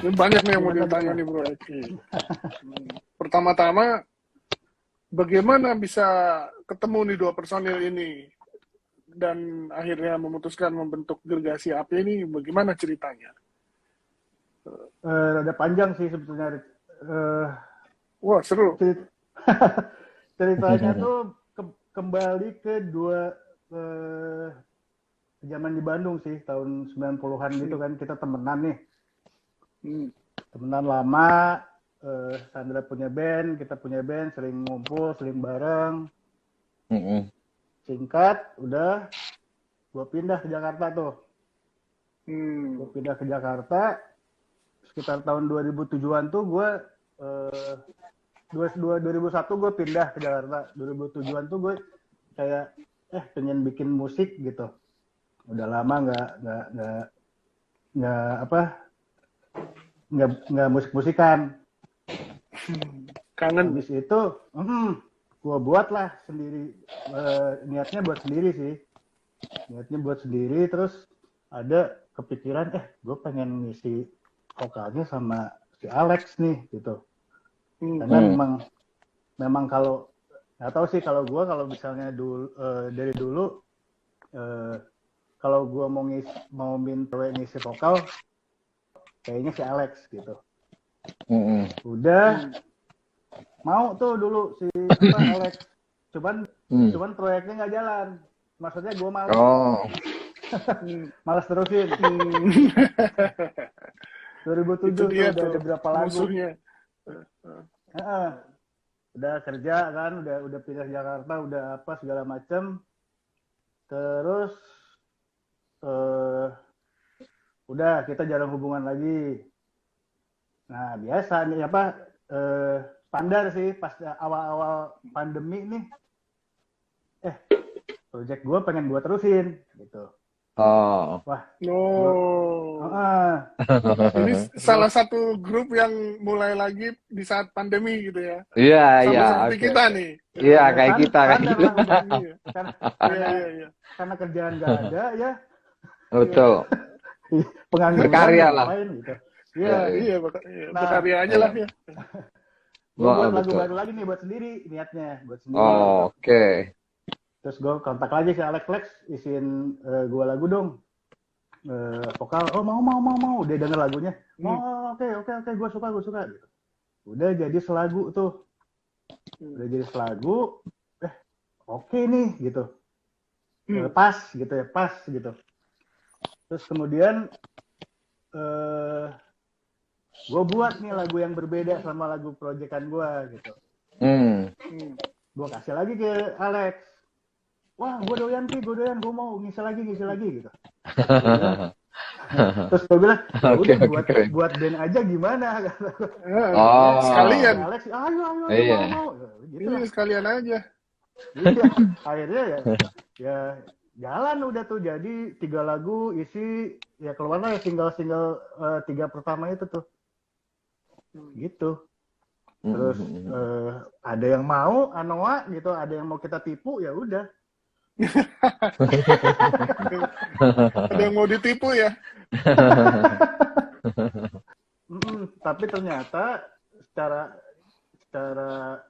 Ini banyak nih yang mau Gimana ditanya gimana? nih Bro Eki. Pertama-tama, bagaimana bisa ketemu nih dua personil ini dan akhirnya memutuskan membentuk Gergasi Api ini? Bagaimana ceritanya? Rada panjang sih sebetulnya. Eh, Wah, seru. cerit- Ceritanya tuh kembali ke dua eh, zaman di Bandung sih, tahun 90-an gitu kan, kita temenan nih. Hmm. Temenan lama, Sandra punya band, kita punya band, sering ngumpul, sering bareng. Singkat, udah gue pindah ke Jakarta tuh. Gue pindah ke Jakarta, sekitar tahun 2007-an tuh gue, 2001 gue pindah ke Jakarta. 2007-an tuh gue kayak, pengen bikin musik gitu. Udah lama nggak musik-musikan. Kangen. Habis itu, gue buat lah sendiri. Niatnya buat sendiri sih. Niatnya buat sendiri, terus ada kepikiran, gue pengen ngisi vokalnya sama si Alex nih, gitu. Karena memang kalau, nggak tahu sih kalau gue, kalau misalnya dari dulu, kalau gue mau minta ngisi vokal, kayaknya si Alex gitu. Udah mau tuh dulu si Alex, cuman proyeknya nggak jalan. Maksudnya gue malas. Malas terusin. 2007 tuh udah ada berapa lagu. Musuhnya. Udah kerja kan, udah pindah Jakarta, udah apa segala macem. Terus udah kita jarang hubungan lagi. Nah biasa nih standar sih pas awal-awal pandemi nih. Project gue pengen gue terusin gitu. Wah. Ini salah satu grup yang mulai lagi di saat pandemi gitu ya. Iya, iya. Seperti kita nih. Iya, kayak kita. Karena kerjaan gak ada ya. Betul. Berkarya lah. Gitu. Iya, berkarya aja lah ya. Gue buat lagu baru lagi nih buat sendiri niatnya, buat sendiri. Oke. Terus gue kontak lagi si Alex, isiin gue lagu dong. Vokal, mau. Dia denger lagunya. Oke, gue suka gitu. Udah jadi selagu tuh. Oke nih gitu. Pas gitu. Terus kemudian gue buat nih lagu yang berbeda sama lagu proyekan gue gitu. Gue kasih lagi ke Alex. Wah, gue doyan, gue mau ngisi lagi gitu. Terus gue bilang, buat band aja gimana? Sekalian. Alex, ayo, mau. Gitu lah. Sekalian aja. Iya, akhirnya ya jalan udah tuh, jadi 3 lagu isi, ya keluarlah ya single-single 3 pertama itu tuh. Gitu. Terus ada yang mau Anoa gitu, ada yang mau kita tipu, ya udah. Ada yang mau ditipu ya. Tapi ternyata secara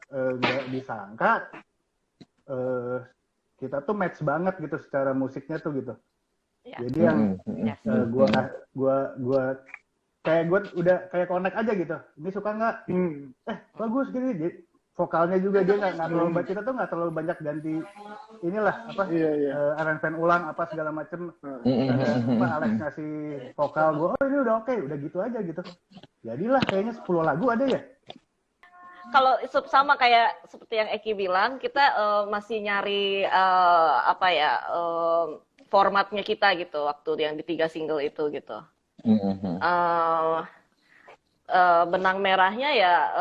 nggak disangka kita tuh match banget gitu secara musiknya tuh gitu. Jadi yang gua kayak gue udah kayak connect aja gitu. Ini suka nggak? Bagus gini. Jadi, vokalnya juga dia nggak terlalu banyak, kita tuh nggak terlalu banyak ganti inilah aransemen ulang apa segala macem. Alex ngasih vokal gue, ini udah oke, udah gitu aja gitu. Jadilah kayaknya 10 lagu ada ya. Kalau sama kayak seperti yang Eki bilang, kita masih nyari formatnya kita gitu waktu yang di 3 single itu gitu. Benang merahnya ya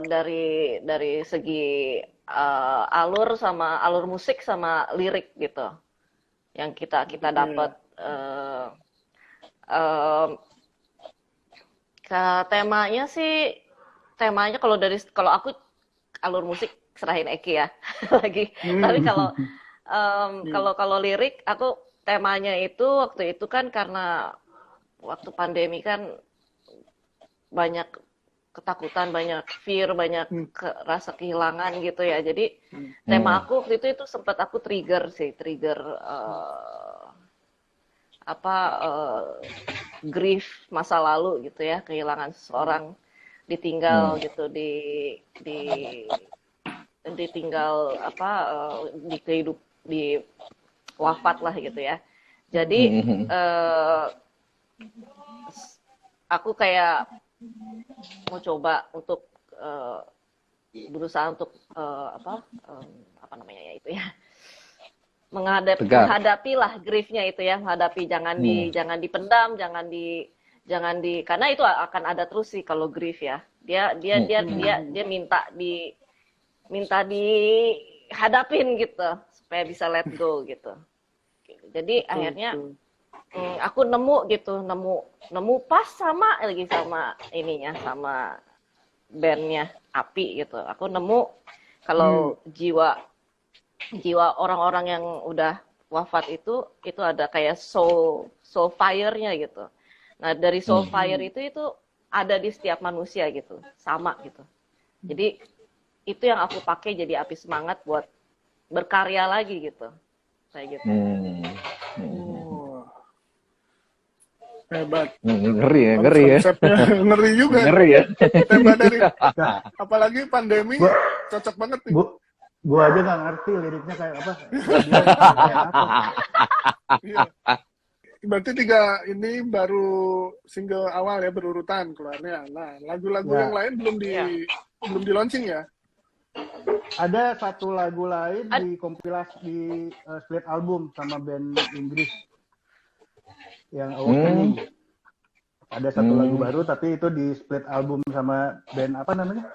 dari segi alur musik sama lirik gitu yang kita dapat. Temanya kalau aku alur musik serahin Eki ya lagi. Tapi kalau lirik aku temanya itu waktu itu kan karena waktu pandemi kan banyak ketakutan, banyak fear, banyak rasa kehilangan gitu ya. Jadi tema aku waktu itu sempat aku trigger grief masa lalu gitu ya, kehilangan seseorang, ditinggal gitu, ditinggal di wafat lah gitu ya. Jadi aku kayak mau coba untuk berusaha untuk apa namanya ya itu ya, menghadapi lah griefnya itu ya, menghadapi, jangan dipendam, jangan di karena itu akan ada terus sih kalau grief ya. Dia minta dihadapin gitu supaya bisa let go gitu. Jadi akhirnya aku nemu pas sama ininya, sama bandnya Api gitu. Aku nemu kalau jiwa orang-orang yang udah wafat itu ada kayak soul fire-nya gitu. Nah, dari soul fire itu ada di setiap manusia gitu, sama gitu. Jadi itu yang aku pakai jadi api semangat buat berkarya lagi gitu. Kayak gitu. Hebat. Ngeri ya. Konsepnya ngeri juga. Ngeri ya. Tema dari apalagi pandemi cocok banget nih. Gua aja nggak ngerti liriknya kayak apa. Iya. Berarti 3 ini baru single awal ya, berurutan keluarnya. Nah, lagu-lagu yang lain belum di launching ya? Ada satu lagu lain di kompilasi di split album sama band Inggris yang Awakening. Ada satu lagu baru tapi itu di split album sama band apa namanya?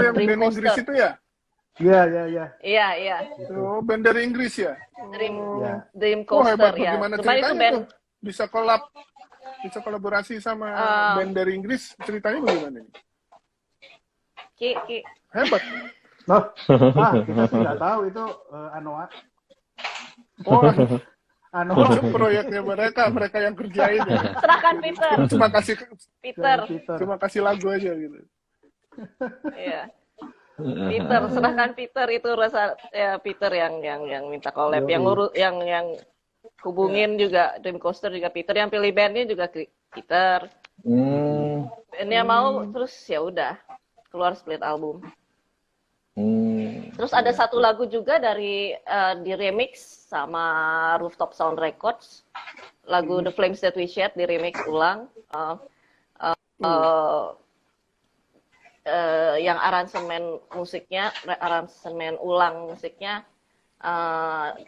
Yang band Inggris itu ya? Iya. Iya. Oh, band dari Inggris ya? Dream Coaster hebat. ya. Bagaimana Cuman itu ceritanya band tuh? Bisa kolaborasi sama band dari Inggris, ceritanya bagaimana nih? Ki. Hebat. Kita sih nggak tahu itu Anoa. Anoa itu proyeknya mereka yang kerjain ya. Serahkan Peter. Cuma kasih lagu aja gitu. Iya. Serahkan Peter, itu rasa ya, Peter yang minta collab, yang hubungin juga Dream Coaster juga Peter, yang pilih bandnya juga Peter. Bandnya mau, terus ya udah keluar split album. Terus ada satu lagu juga di remix sama Rooftop Sound Records, lagu The Flames That We Shed di remix ulang. Yang aransemen ulang musiknya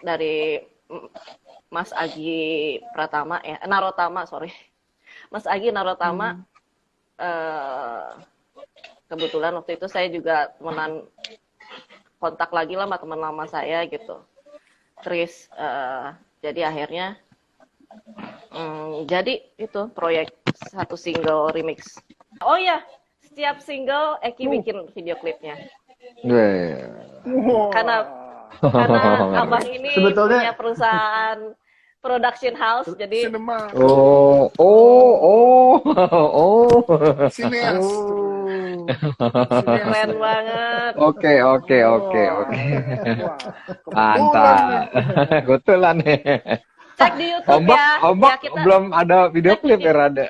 dari Mas Agi Narotama. Mas Agi Narotama. Kebetulan waktu itu saya juga temenan, kontak lagi lah sama teman lama saya gitu. Terus jadi akhirnya jadi itu proyek satu single remix. Oh iya, setiap single Eki bikin video klipnya. Karena abang ini sebetulnya punya perusahaan production house, jadi Cinema. Sineas. keren banget. Oke. Mantap. Kebetulan nih. Cek di YouTube ya. Ombak Ya, belum ada video klip ya, Rada.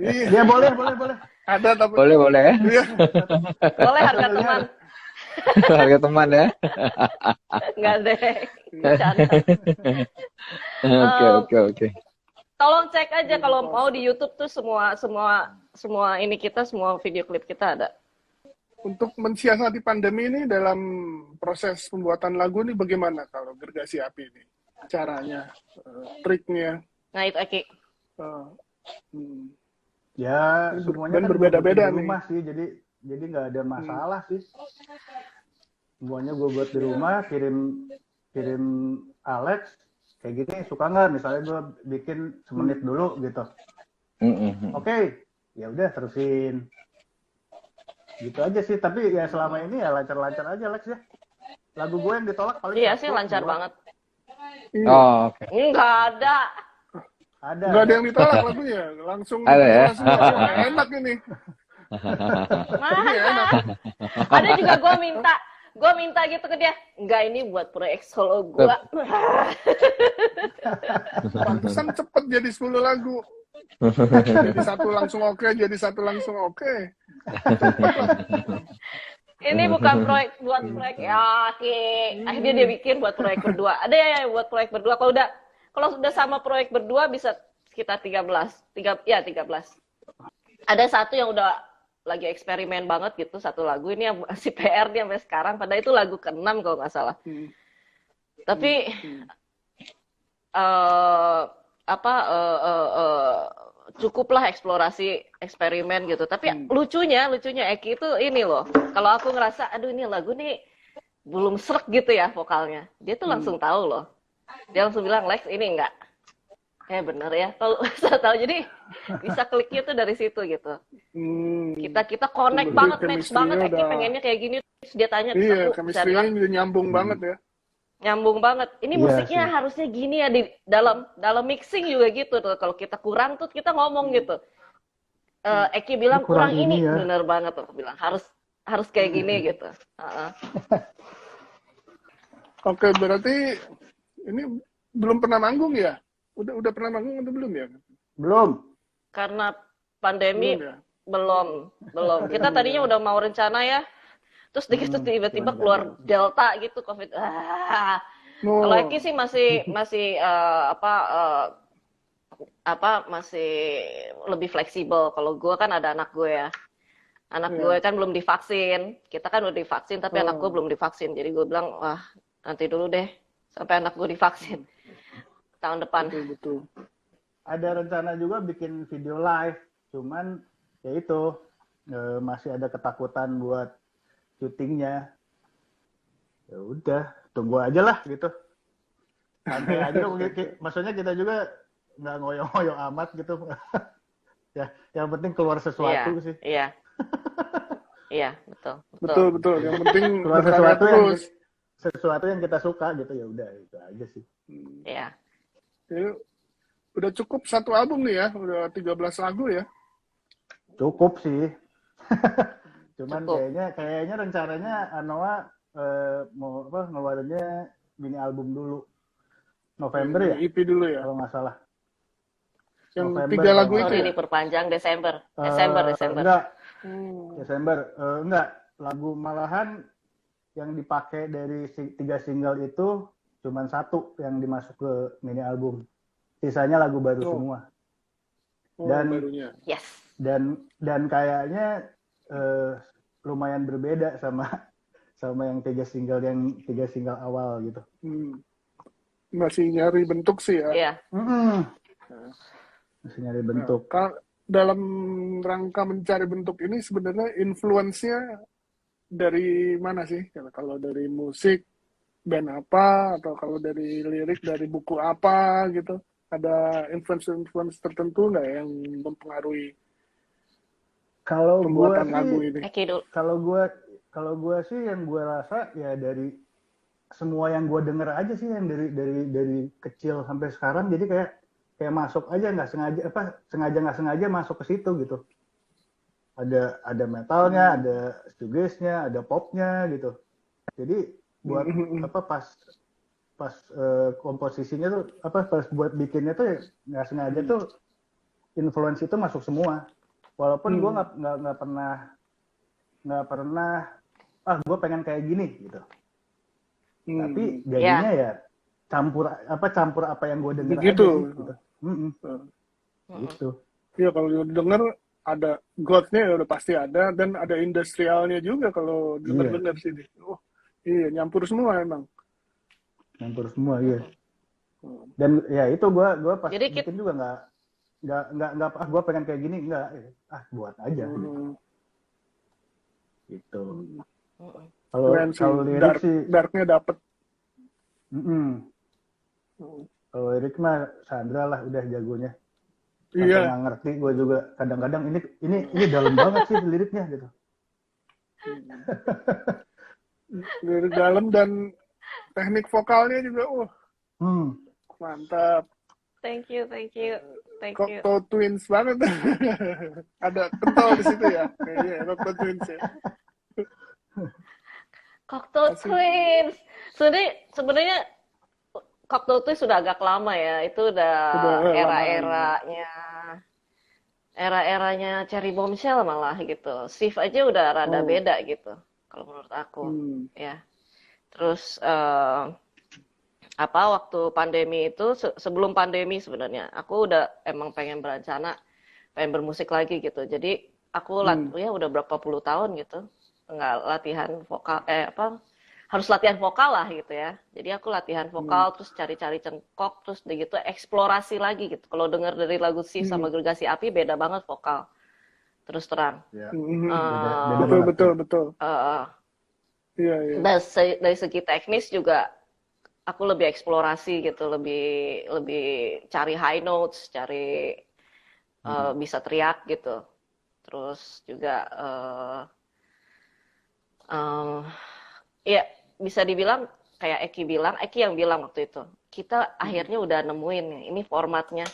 Iya, boleh. ada tapi Boleh ya. Iya. Boleh harga teman. Harga teman ya. Enggak deh. Bercanda. Oke. Tolong cek aja kalau mau di YouTube tuh semua ini semua video klip kita ada. Untuk mensiasati pandemi ini dalam proses pembuatan lagu ini bagaimana kalau Gergasi Api ini? Caranya, triknya. Nah, itu Eki. Ya, semuanya kan berbeda-beda di rumah sih, jadi nggak ada masalah sih. Semuanya gue buat di rumah, kirim Alex, kayak gini suka nggak? Misalnya gue bikin semenit dulu gitu. Oke, ya udah terusin. Gitu aja sih, tapi ya selama ini ya lancar-lancar aja Alex ya. Lagu gue yang ditolak paling Iya sih lancar banget. Oh, oke. Enggak ada. Nggak ada yang ditolak lagunya, langsung Ada ya? diterima semua. Wah, enak ini. Ini enak. Ada juga gue minta gitu ke dia, enggak ini buat proyek solo gue. Pantesan cepet jadi 10 lagu. Jadi satu langsung oke, jadi satu langsung oke. Ini bukan proyek buat proyek ya, oke. Akhirnya dia bikin buat proyek berdua. Ada ya buat proyek berdua. Kalau sudah sama proyek berdua bisa sekitar 13. 13. Ada satu yang udah lagi eksperimen banget gitu, satu lagu ini yang masih PR dia sampai sekarang. Padahal itu lagu ke-6 kalau nggak salah. Tapi cukuplah eksplorasi eksperimen gitu. Tapi lucunya Eki itu ini loh. Kalau aku ngerasa aduh ini lagu nih belum srek gitu ya vokalnya. Dia tuh langsung tahu loh. Dia langsung bilang, "Lex, ini enggak." Bener ya. Kalau saya tahu jadi bisa kliknya tuh dari situ gitu. Kita connect banget, match banget. Eki pengennya kayak gini. Terus dia tanya, iya, aku bisa bilang, chemistry-nya nyambung banget ya. nyambung banget. Ini Iya musiknya sih. harusnya gini ya di dalam mixing juga gitu tuh. Kalau kita kurang tuh kita ngomong gitu. Eki bilang kurang ini ya. bener banget tuh. Bilang harus kayak gini gitu. Oke, berarti ini belum pernah manggung ya? Udah pernah manggung atau belum ya? Belum. Karena pandemi Belum ya? belum. Kita tadinya udah mau rencana ya. Terus tiba-tiba keluar Delta gitu COVID. Kalau Eki sih masih masih lebih fleksibel. Kalau gue kan ada anak gue ya. Anak gue kan belum divaksin. Kita kan udah divaksin tapi anak gue belum divaksin. Jadi gue bilang, wah nanti dulu deh sampai anak gue divaksin tahun depan. Betul. Ada rencana juga bikin video live, cuman ya itu masih ada ketakutan buat syutingnya. Ya udah, tunggu aja lah gitu. Santai aja dong. Maksudnya kita juga nggak ngoyo-ngoyo amat gitu. Ya, yang penting keluar sesuatu sih. Iya. Iya, Betul. Yang penting Keluar sesuatu yang kita suka gitu, ya udah itu aja sih. Iya. Ya, udah cukup satu album nih ya, udah 13 lagu ya. Cukup sih. Cuman Cukup. kayaknya rencananya Anoa mau ngeluarinnya mini album dulu. November ya? EP dulu ya. Kalau nggak salah. Yang November, 3 lagu itu Sorry ya? diperpanjang Desember. Enggak. Desember. Enggak. Lagu malahan yang dipakai dari 3 single itu cuman 1 yang dimasuk ke mini album. Sisanya lagu baru semua. Barunya. Yes. Dan kayaknya lumayan berbeda sama yang 3 single awal gitu. Masih nyari bentuk sih ya. Iya. Masih nyari bentuk. Dalam rangka mencari bentuk ini sebenarnya influence-nya dari mana sih? Kalau dari musik, band apa, atau kalau dari lirik, dari buku apa gitu? Ada influence tertentu nggak yang mempengaruhi pembuatan lagu ini? Kalau gue sih yang gue rasa ya dari semua yang gue denger aja sih, yang dari kecil sampai sekarang, jadi kayak masuk aja nggak sengaja nggak sengaja masuk ke situ gitu. Ada metalnya, ada shoegaze-nya, ada popnya gitu. Jadi buat pas komposisinya tuh pas buat bikinnya tuh ya, nggak sengaja tuh influence itu masuk semua. Walaupun gue nggak pernah gue pengen kayak gini gitu. Tapi jadinya ya campur apa yang gue denger gitu. aja sih, gitu. Gitu. Iya, kalau denger ada God-nya ya udah pasti ada, dan ada industrialnya juga kalau denger sini. Oh iya, nyampur semua emang. Nyampur semua, iya. Dan ya itu gue pas bikin juga nggak gue pengen kayak gini, nggak, buat aja. Gitu. Kalau lirik sih darknya dapet. Kalau lirik mah Sandra lah udah jagonya. Iya. Nggak ngerti gue juga kadang-kadang ini dalam banget sih liriknya gitu. Lirik dalam dan teknik vokalnya juga, mantap. Thank you, thank you, thank you. Cocteau Twins banget. Ada kental di situ ya. Kayaknya Cocteau Twins ya. Cocteau Asik. Twins. Sebenarnya Cocteau Twins sudah agak lama ya. Itu udah Udah lama, era-eranya Cherry Bombshell malah gitu. Shift aja udah rada Oh. beda gitu kalau menurut aku. Ya. Terus waktu pandemi itu sebelum pandemi sebenarnya aku udah emang pengen berencana pengen bermusik lagi gitu. Jadi aku ya udah berapa puluh tahun gitu nggak latihan vokal harus latihan vokal lah gitu ya. Jadi aku latihan vokal terus cari-cari cengkok terus udah gitu eksplorasi lagi gitu. Kalau dengar dari lagu Shift sama Gergasi Api beda banget vokal. Terus terang. Ya. Betul, banget. betul. Iya. Dari segi teknis juga aku lebih eksplorasi gitu, lebih cari high notes, cari bisa teriak gitu. Terus juga ya bisa dibilang kayak Eki yang bilang waktu itu, kita akhirnya udah nemuin ini formatnya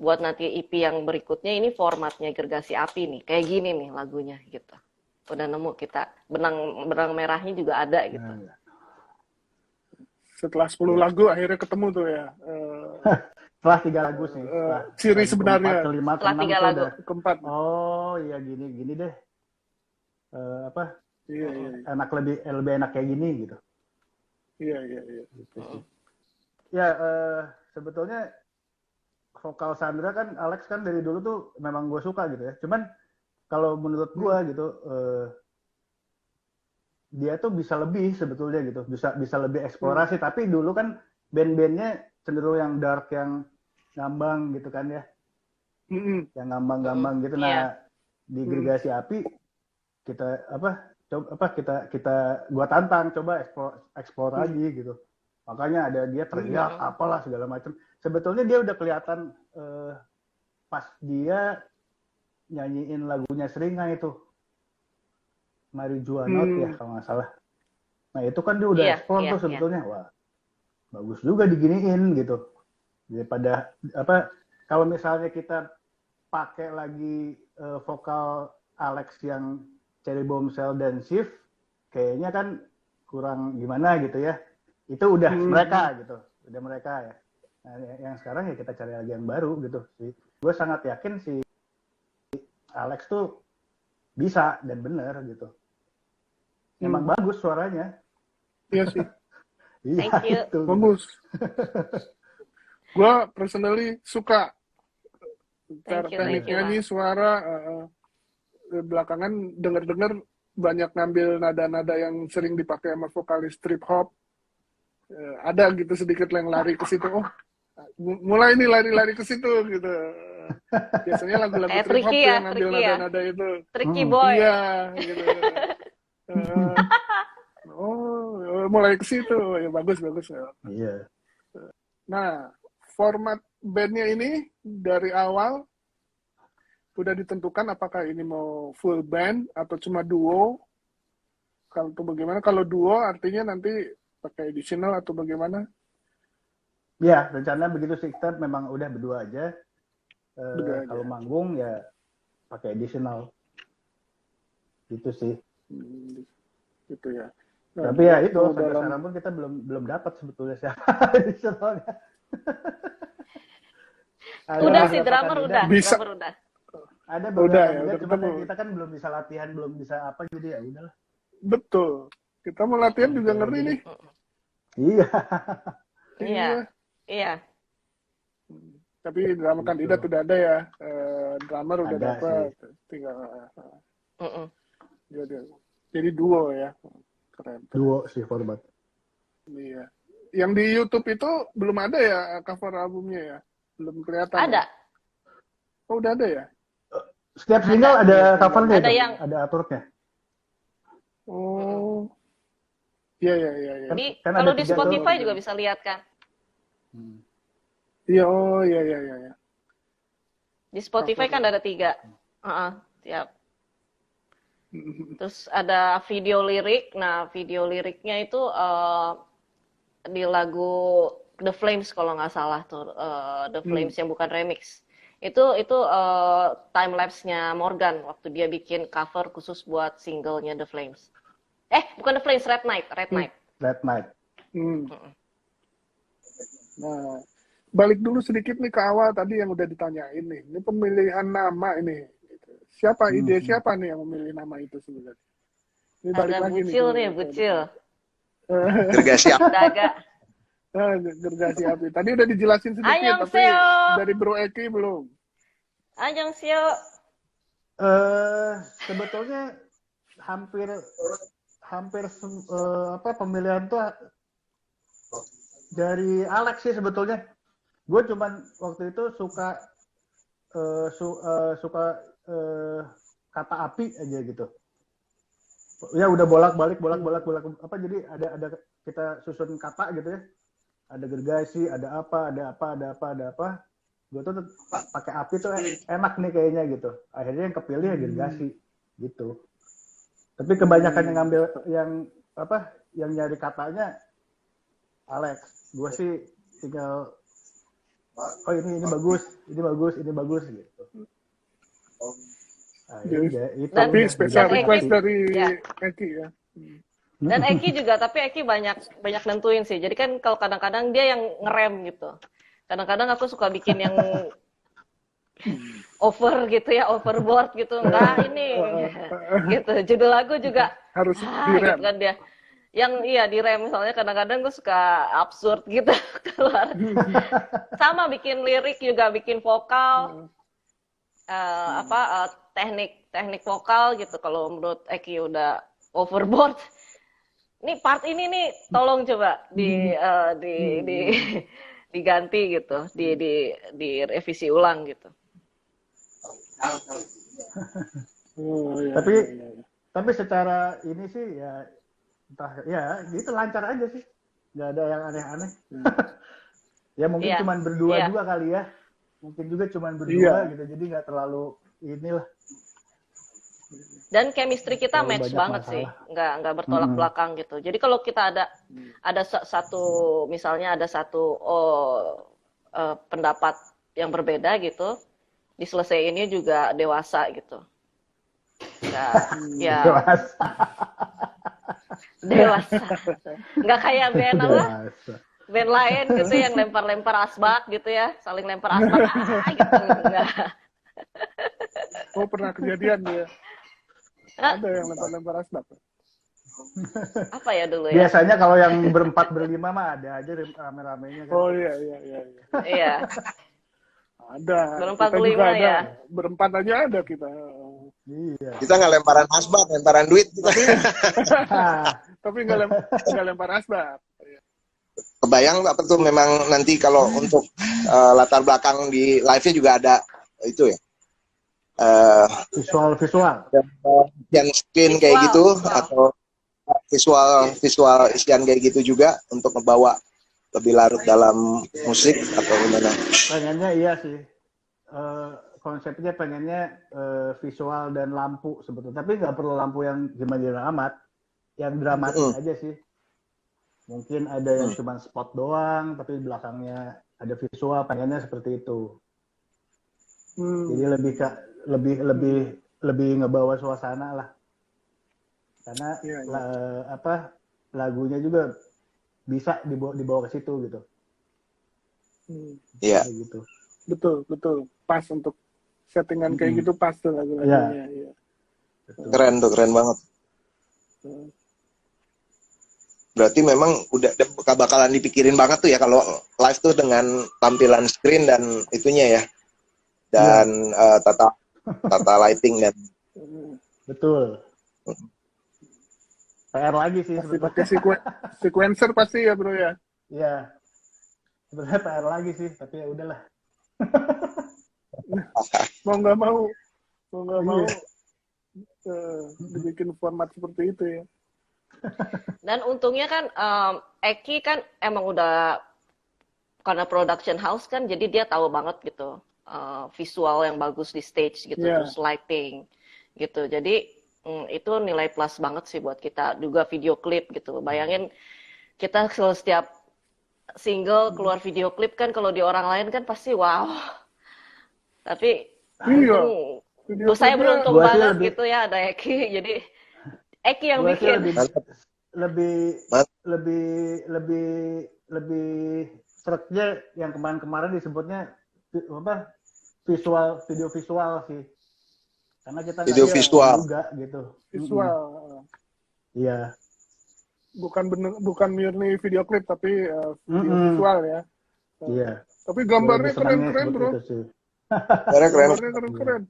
buat nanti EP yang berikutnya, ini formatnya Gergasi Api nih, kayak gini nih lagunya gitu. Udah nemu kita, benang merahnya juga ada gitu. Setelah 10 lagu akhirnya ketemu tuh ya. Setelah 3 lagu sih. Ciri sebenarnya. Kelima, Setelah 3 lagu. Keempat. Oh iya gini deh. Iya. Enak lebih enak kayak gini gitu. Iya. Gitu sih. Ya sebetulnya vokal Sandra kan Alex kan dari dulu tuh memang gue suka gitu ya. Cuman kalau menurut gue gitu dia tuh bisa lebih sebetulnya gitu, bisa lebih eksplorasi. Tapi dulu kan band-bandnya cenderung yang dark, yang ngambang gitu kan ya, yang ngambang gitu. Nah di Gergasi Api kita gua tantang coba eksplor lagi gitu. Makanya ada dia teriak apalah segala macam. Sebetulnya dia udah kelihatan pas dia nyanyiin lagunya Seringai itu. Marijuana ya kalau nggak salah. Nah itu kan dia udah eksplor tuh sebetulnya. Wah bagus juga diginiin gitu. Daripada kalau misalnya kita pakai lagi vokal Alex yang Cherry Bombshell dan Shift, kayaknya kan kurang gimana gitu ya. Itu udah mereka gitu, udah mereka ya. Nah, yang sekarang ya kita cari lagi yang baru gitu sih. Gue sangat yakin si Alex tuh bisa dan bener gitu. Emang bagus suaranya. Iya sih. Iya, Thank you. itu. Bagus. Gue personally suka cara tekniknya nih suara. Belakangan denger banyak ngambil nada-nada yang sering dipakai sama vokalis trip hop. Ada gitu sedikit yang lari ke situ. Oh, mulai nih lari-lari ke situ gitu. Biasanya lagu-lagu trip hop yang ngambil nada-nada itu. Tricky boy. Iya, gitu. Mulai ke situ. Ya bagus. Iya. Nah, format bandnya ini dari awal udah ditentukan apakah ini mau full band atau cuma duo. Kalau bagaimana? Kalau duo artinya nanti pakai additional atau bagaimana? Ya, rencana begitu sih, kita memang udah berdua aja. Kalau manggung ya pakai additional. Gitu sih. Gitu ya. Nah, tapi ya itu sampai sekarang pun kita belum dapat sebetulnya siapa additionalnya. Udah sih drummer udah. Bisa. Drummer udah. Ada beberapa udah cuman kita kan belum bisa latihan, belum bisa apa, jadi ya udahlah. Betul. Kita mau latihan juga ngeri nih. Iya. Tapi drama kandidat udah ada ya. Drummer udah dapat. Tinggal. Jadi duo ya. Keren. Duo sih format. Iya. Yang di YouTube itu belum ada ya cover albumnya ya? Belum kelihatan. Ada. Ya? Oh, udah ada ya? Setiap single ada covernya, ada aturnya. Oh. Iya. Kan kalau di Spotify juga bisa lihat kan. Iya, iya. Di Spotify kan ada 3. Siap. Terus ada video lirik. Nah, video liriknya itu di lagu The Flames kalau nggak salah tuh, The Flames yang bukan remix. Itu time lapse-nya Morgan waktu dia bikin cover khusus buat singlenya The Flames. Bukan The Flames, Red Night. Red Night. Nah, balik dulu sedikit nih ke awal tadi yang udah ditanyain nih. Ini pemilihan nama ini. Siapa ide siapa nih yang memilih nama itu sebenarnya? Ini balik Ada lagi Bucil nih, nih. Bucil. Gergasi apa? Daga. Gergasi api. Tadi udah dijelasin sedikit, Annyeonghaseyo. tapi dari Bro Eki belum. Annyeonghaseyo. Sebetulnya hampir pemilihan tuh dari Alex sih sebetulnya. Gue cuman waktu itu suka kata api aja gitu. Ya udah bolak-balik apa, jadi ada kita susun kata gitu ya. Ada gergasi, ada apa. Gue tuh pakai api tuh enak nih kayaknya gitu. Akhirnya yang kepilih ya gergasi gitu. Tapi kebanyakan yang ngambil yang nyari katanya Alex. Gue sih tinggal ini bagus gitu. Itu Tapi special Dan request Eki, dari ya. Eki ya. Dan Eki juga, tapi Eki banyak nentuin sih. Jadi kan kalau kadang-kadang dia yang ngerem gitu. Kadang-kadang aku suka bikin yang over gitu ya, overboard gitu. Enggak ini gitu. Judul lagu juga Harus gitu direm. kan dia. Yang direm, misalnya kadang-kadang gue suka absurd gitu keluar. Sama bikin lirik juga, bikin vokal. Teknik vokal gitu. Kalau menurut Eki udah overboard. Nih part ini nih tolong coba diganti gitu, di revisi ulang gitu. Tapi secara ini sih ya entah ya itu lancar aja sih, nggak ada yang aneh-aneh. Ya mungkin cuman berdua juga kali ya, mungkin juga cuman berdua gitu, jadi nggak terlalu inilah. Dan chemistry kita match banget sih, nggak bertolak belakang gitu. Jadi kalau kita ada satu, misalnya ada satu pendapat yang berbeda gitu, diselesaiinnya juga dewasa gitu. Ya, dewasa. Nggak kayak band band lain gitu yang lempar-lempar asbak gitu ya, saling lempar asbak gitu. Enggak. Oh, pernah kejadian dia. Ada yang lempar-lempar asbak. Apa ya dulu ya? Biasanya kalau yang berempat berlima mah ada aja rame-ramenya kan. Oh iya. Iya. Ada. Berempat Kita juga berlima ada. ya. Berempat aja ada kita. Iya. Kita nggak lemparan asbak, lemparan duit. Tapi nggak lempar asbak. Kebayang apa tuh memang nanti kalau untuk latar belakang di live-nya juga ada itu ya. Visual Yang screen kayak gitu atau visual isian kayak gitu juga untuk ngebawa lebih larut dalam musik atau gimana? Pengennya iya sih. Konsepnya pengennya visual dan lampu sebetulnya, tapi nggak perlu lampu yang gimana amat, yang dramatis aja sih. Mungkin ada yang cuma spot doang, tapi belakangnya ada visual, pengennya seperti itu. Jadi lebih ngebawa suasana lah. Karena lagunya juga bisa dibawa ke situ gitu. Iya. Gitu. Betul. Pas untuk settingan kayak gitu pas tuh lagu-lagunya. Iya. Keren banget. Berarti memang udah bakalan dipikirin banget tuh ya kalau live tuh dengan tampilan screen dan itunya ya. Dan tata lighting dan betul. PR lagi sih pasti pakai sequencer pasti ya bro ya. Iya. Sebenarnya PR lagi sih, tapi ya udahlah. mau nggak mau dibikin format seperti itu ya. Dan untungnya kan Eki kan emang udah karena production house kan, jadi dia tahu banget gitu visual yang bagus di stage gitu, terus lighting gitu. Jadi itu nilai plus banget sih buat kita. Juga video klip gitu. Bayangin kita setiap single, keluar video klip kan kalau di orang lain kan pasti wow. Tapi Iya, untung video saya klipnya beruntung Gua sih banget lebih gitu ya ada Eki. Jadi Eki yang gua sih bikin. lebih Mantap. lebih Mantap. lebih lebih lebih seretnya yang kemarin-kemarin disebutnya apa video visual sih, karena kita nggak Video tahu visual. juga gitu. visual, Iya. bukan murni video klip tapi video Mm-mm. visual ya. Iya. Tapi Gue gambarnya lebih senangnya keren-keren seperti bro, itu sih. Keren keren. gambarnya keren-keren.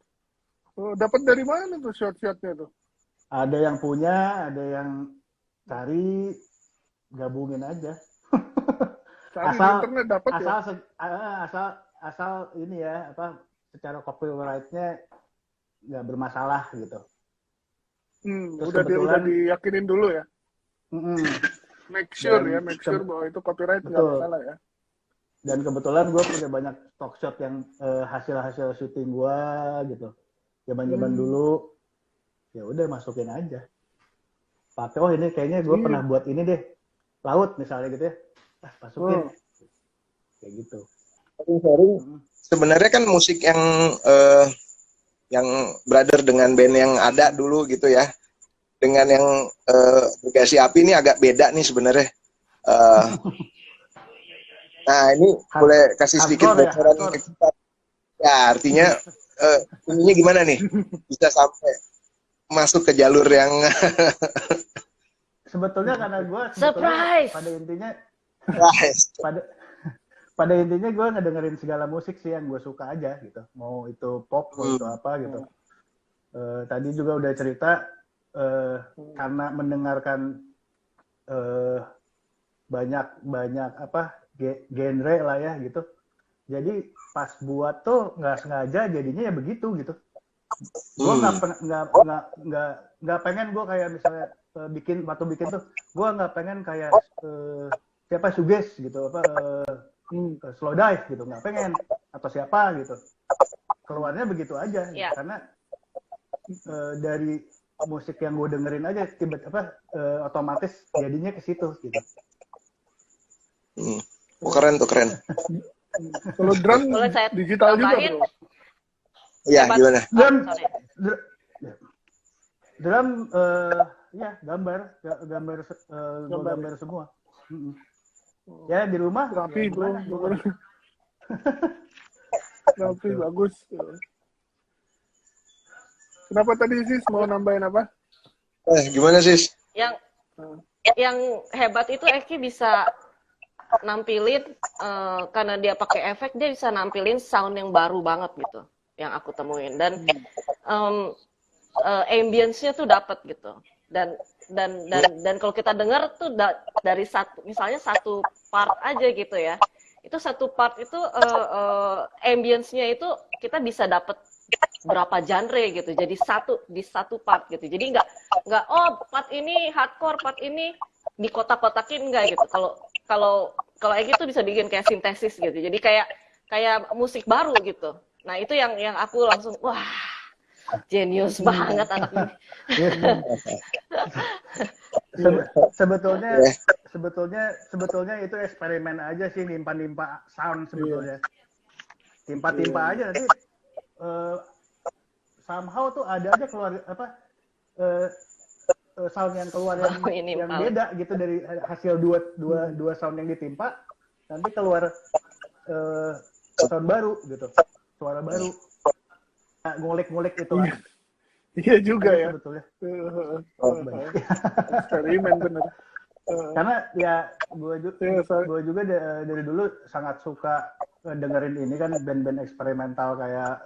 Dapat dari mana tuh shot-shotnya tuh? Ada yang punya, ada yang cari, gabungin aja. Cari di Asal internet dapat ya. asal ini ya apa secara copyright-nya nggak bermasalah gitu. Terus Udah kebetulan diyakinin dulu ya. mm-mm. Make sure Dan ya, make sure bahwa itu copyright nggak betul. masalah ya. Dan kebetulan gue punya banyak stock shot yang hasil-hasil syuting gue gitu. Zaman-zaman dulu, ya udah masukin aja. Pakai, oh ini kayaknya gue pernah buat ini deh, laut misalnya gitu ya, masukin, kayak gitu. Sebenarnya kan musik yang brother dengan band yang ada dulu gitu ya, dengan yang Bagasi Api ini agak beda nih sebenarnya. Nah ini boleh kasih sedikit bocoran ke kita. Ya artinya ininya gimana nih bisa sampai masuk ke jalur yang Sebetulnya karena gue Surprise! pada intinya gue ngedengerin segala musik sih yang gue suka aja gitu, mau itu pop mau itu apa gitu. Tadi juga udah cerita karena mendengarkan banyak apa genre lah ya gitu, jadi pas buat tuh nggak sengaja jadinya ya begitu gitu. Gue nggak pengen gue kayak misalnya bikin tuh gue nggak pengen kayak siapa Suges gitu apa Slow Dive gitu, nggak pengen, atau siapa gitu, keluarnya begitu aja gitu. Karena dari musik yang gue dengerin aja tiba-tiba otomatis jadinya ke situ gitu. Keren tuh, keren. Kalau drum digital juga bro. Iya, gimana? Drum ya gambar semua. Ya di rumah rapi bro. Rapi bagus. Kenapa tadi sis mau nambahin apa? Gimana sis? Yang hebat itu Eki bisa nampilin karena dia pakai efek, dia bisa nampilin sound yang baru banget gitu yang aku temuin, dan ambience-nya tuh dapat gitu, dan kalau kita dengar tuh dari misalnya satu part aja gitu ya, itu satu part itu ambience-nya itu kita bisa dapat berapa genre gitu, jadi di satu part gitu, jadi nggak oh part ini hardcore, part ini di kotak-kotakin, enggak gitu. Kalau Eki tuh bisa bikin kayak sintesis gitu, jadi kayak musik baru gitu. Nah itu yang aku langsung wah jenius banget anak ini. Sebetulnya itu eksperimen aja sih, nimpa sound sebetulnya. Timpa aja nanti somehow tuh ada aja keluar apa sound yang keluar yang beda gitu dari hasil dua sound yang ditimpa, nanti keluar sound baru gitu, suara baru. Nah, ngulik itu lah. Iya juga ya. Sebetulnya. Eksperimen bener. Karena ya gue juga dari dulu sangat suka dengerin ini kan band-band eksperimental kayak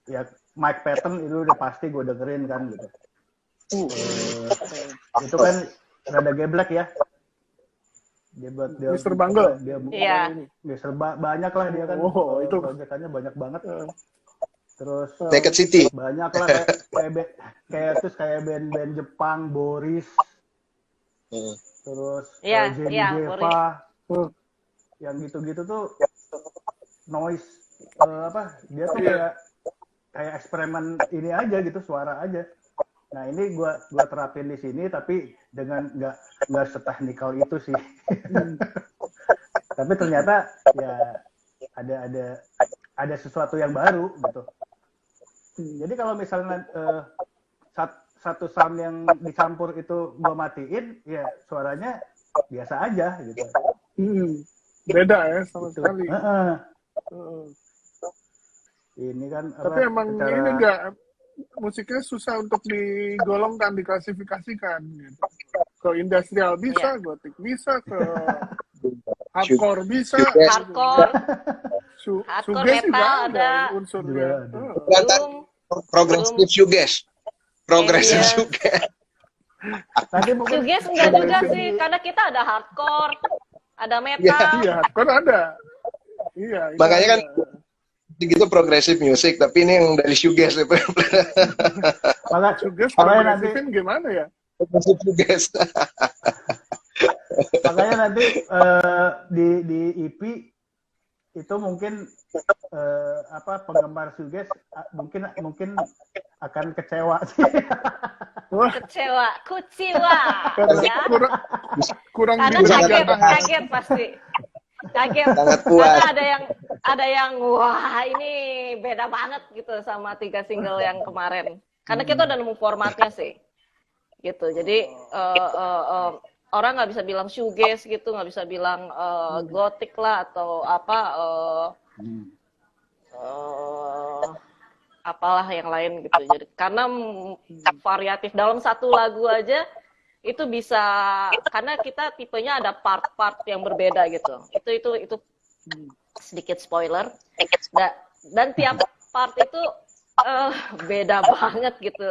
ya Mike Patton itu udah pasti gue dengerin kan gitu. Itu kan rada geblek ya. Dia Mr. Bungle. Iya. Banyak lah dia kan. Itu proyekannya banyak banget. Terus Naked City. Banyak lah kayak band-band Jepang, Boris. Terus Geneva. Yang gitu-gitu tuh noise dia tuh kayak eksperimen ini aja gitu, suara aja. Nah ini gua terapin di sini tapi dengan nggak seteknikal itu sih. Tapi ternyata ya ada sesuatu yang baru gitu. Jadi kalau misalnya satu sound yang dicampur itu gua matiin, ya suaranya biasa aja gitu. Beda ya sama Gitu. sekali. Ini kan Tapi emang ini enggak, musiknya susah untuk digolongkan, diklasifikasikan gitu. Ke industrial bisa, gotik bisa, ke hardcore bisa, Hardcore, hardcore shoegaze juga metal ada ada. unsurnya. Ternyata Belum. progressive shoegaze. Progressive Iya. shoegaze. Tadi mungkin Shoegaze enggak juga sih, karena kita ada hardcore, ada metal. Iya, hardcore ada. Iya. itu Makanya kan ada. gitu progressive music, tapi ini yang dari shoegaze. Shoegaze makanya nanti progresifin gimana ya? Progressive shoegaze. makanya nanti di EP itu mungkin penggemar shoegaze mungkin akan kecewa sih. Wah, Kecewa, kuciwa, karena ya. kurang Karena didengarkan. kaget pasti. Kaget. Sangat puas. Karena ada yang wah ini beda banget gitu sama 3 single yang kemarin. Karena kita udah nemu formatnya sih. Gitu. Jadi orang nggak bisa bilang shoegaze gitu, nggak bisa bilang gothic lah atau apa apalah yang lain gitu. Jadi karena variatif dalam satu lagu aja itu bisa, karena kita tipenya ada part-part yang berbeda gitu. Itu sedikit spoiler. Dan tiap part itu beda banget gitu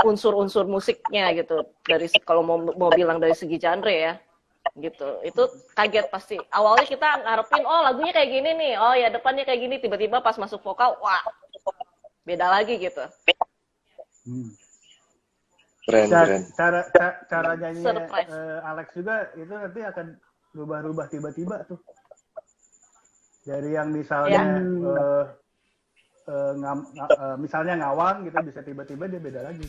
unsur-unsur musiknya gitu. Dari kalau mau bilang dari segi genre ya. Gitu. Itu kaget pasti. Awalnya kita ngarepin lagunya kayak gini nih. Oh ya depannya kayak gini, tiba-tiba pas masuk vokal wah beda lagi gitu. Keren. Cara nyanyi Surprise. Alex juga itu nanti akan berubah-ubah tiba-tiba tuh. Dari yang misalnya misalnya ngawang gitu bisa tiba-tiba dia beda lagi.